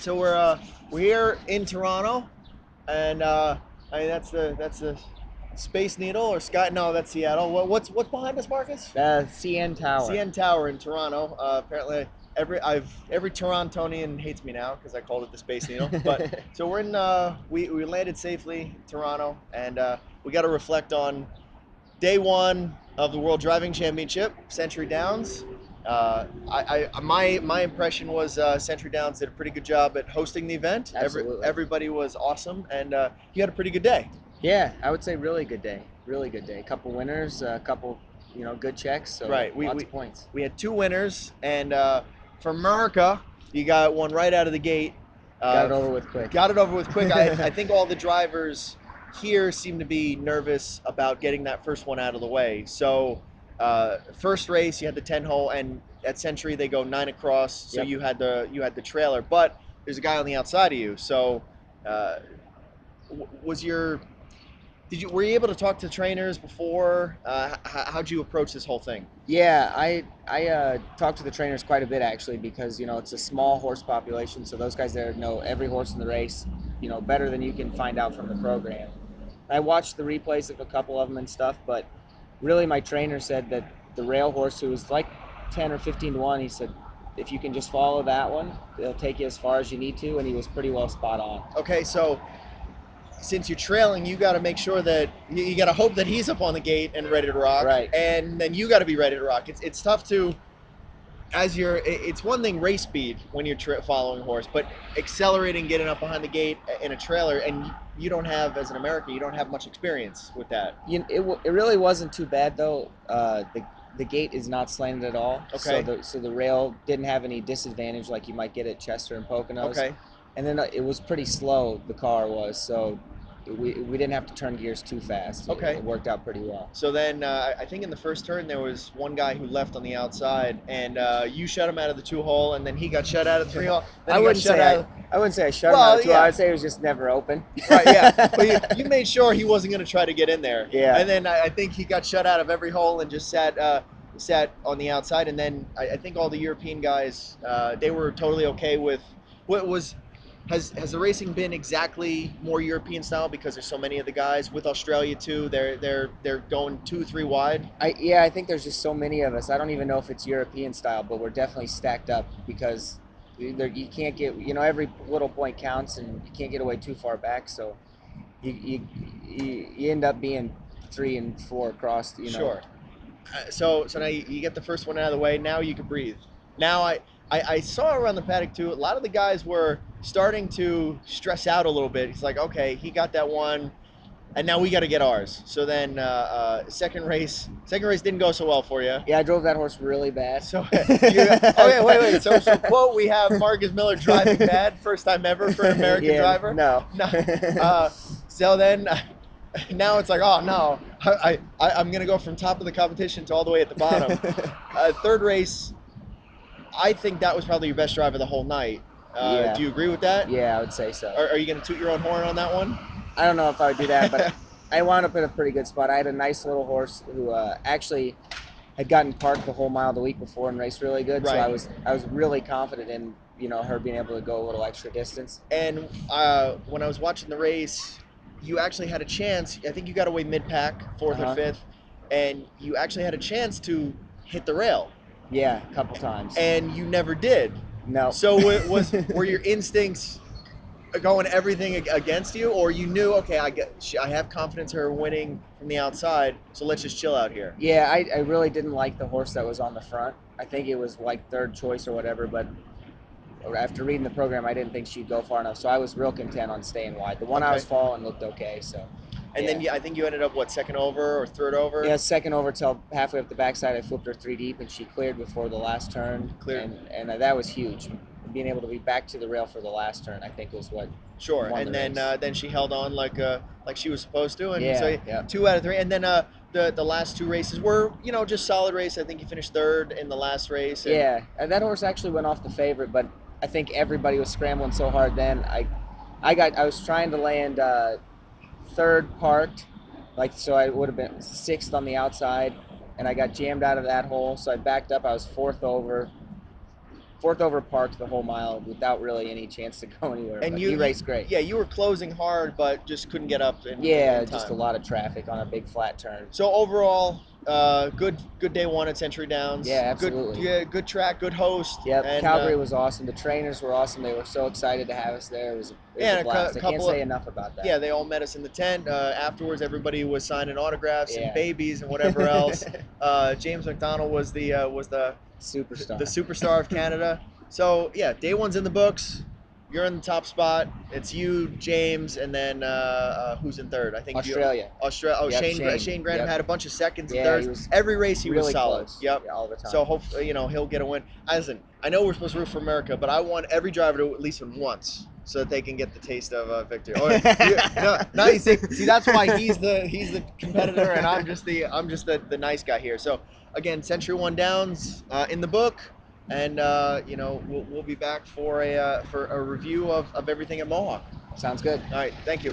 So we're here in Toronto, and I mean that's the Space Needle or Sky. No, that's Seattle. What's behind us, Marcus? The CN Tower. CN Tower in Toronto. Apparently, every Torontonian hates me now because I called it the Space Needle. But so we're in. We landed safely in Toronto, and we got to reflect on day one of the World Driving Championship, Century Downs. My impression was Century Downs did a pretty good job at hosting the event. Absolutely. Everybody was awesome, and you had a pretty good day. Yeah, I would say really good day. Really good day. A couple winners, a couple, good checks. So Right. lots of points. We had two winners, and for America, you got one right out of the gate. Got it over with quick. Got it over with quick. I think all the drivers here seem to be nervous about getting that first one out of the way. So, first race, you had the 10 hole, and at Century they go 9 across. So Yep. you had the trailer, but there's a guy on the outside of you. So, was your were you able to talk to trainers before? How'd you approach this whole thing? Yeah, I talked to the trainers quite a bit actually because it's a small horse population, so those guys there know every horse in the race, better than you can find out from the program. I watched the replays of a couple of them and stuff, but really my trainer said that the rail horse, who was like 10 or 15 to 1, he said if you can just follow that one, it'll take you as far as you need to, and he was pretty well spot on. Okay, so since you're trailing, you got to make sure that you got to hope that he's up on the gate and ready to rock, Right. and then you got to be ready to rock. It's tough to it's one thing race speed when you're following a horse, but accelerating, getting up behind the gate in a trailer, and you don't have, as an American, you don't have much experience with that. It really wasn't too bad though. The gate is not slanted at all. Okay. So the rail didn't have any disadvantage like you might get at Chester and Poconos. Okay. And then it was pretty slow. The car was, so we didn't have to turn gears too fast. Okay. It worked out pretty well. So then I think in the first turn there was one guy who left on the outside, and you shut him out of the 2 hole, and then he got shut out of the 3 hole. I wouldn't say I shut him out of 2 yeah. I would say it was just never open. Right, yeah. But you made sure he wasn't going to try to get in there. Yeah. And then I think he got shut out of every hole and just sat on the outside. And then I think all the European guys, they were totally okay with what was. Has the racing been exactly more European style because there's so many of the guys with Australia too? They're going 2-3 wide. I think there's just so many of us. I don't even know if it's European style, but we're definitely stacked up because you can't get every little point counts and you can't get away too far back. So you end up being 3 and 4 across. Sure. So now you get the first one out of the way. Now you can breathe. Now I saw around the paddock too. A lot of the guys were starting to stress out a little bit. It's like, okay, he got that one, and now we got to get ours. So then second race didn't go so well for you. Yeah, I drove that horse really bad. So okay, wait. So quote, we have Marcus Miller driving bad, first time ever for an American driver. No. So then. Now it's like, oh no, I'm gonna go from top of the competition to all the way at the bottom. Third race, I think that was probably your best driver the whole night. Yeah. Do you agree with that? Yeah, I would say so. Are you gonna toot your own horn on that one? I don't know if I would do that, but I wound up in a pretty good spot. I had a nice little horse who actually had gotten parked the whole mile the week before and raced really good. Right. So I was really confident in her being able to go a little extra distance. And when I was watching the race, you actually had a chance. I think you got away mid-pack, 4th or 5th, and you actually had a chance to hit the rail. Yeah, a couple times. And you never did. No. So were your instincts going everything against you, or you knew, okay, I have confidence in her winning from the outside, so let's just chill out here? Yeah, I really didn't like the horse that was on the front. I think it was like third choice or whatever, but after reading the program, I didn't think she'd go far enough, so I was real content on staying wide. The one I was following looked okay, so. And then I think you ended up, second over or third over? Yeah, second over till halfway up the backside. I flipped her 3 deep, and she cleared before the last turn. And that was huge. Being able to be back to the rail for the last turn, I think, was what. Sure, won and the race. then she held on like she was supposed to, and Yeah. 2 out of 3, and then the last 2 races were just solid race. I think you finished third in the last race. And that horse actually went off the favorite, but I think everybody was scrambling so hard then. I was trying to land third parked, so I would have been 6th on the outside, and I got jammed out of that hole, so I backed up. I was 4th over, Forth over parked the whole mile without really any chance to go anywhere. And But he raced great. yeah, you were closing hard, but just couldn't get up Yeah, in just a time. lot of traffic on a big flat turn. So overall, good day one at Century Downs. Yeah, absolutely. Good track, good host, Yep, and Calgary was awesome. The trainers were awesome. They were so excited to have us there. It was a yeah, blast. I can't couple of say enough about yeah, that. they all met us in the tent. Afterwards, everybody was signing autographs and Yeah. babies and whatever else. James McDonald was the Superstar. superstar of Canada. So yeah, day one's in the books. You're in the top spot. It's you, James, and then who's in third? I think you. Australia. Australia. Oh, Yep, Shane Shane. Granham Yep. had a bunch of seconds and Yeah, thirds. he was Every race he was really solid. close. Yep. Yeah, all the time. So hopefully, he'll get a win. Listen, I know we're supposed to root for America, but I want every driver to at least win once, so that they can get the taste of victory. Or no, now you see, that's why he's the competitor, and I'm just the nice guy here. So again, Century One Downs in the book, and we'll be back for a review of everything at Mohawk. Sounds good. All right, thank you.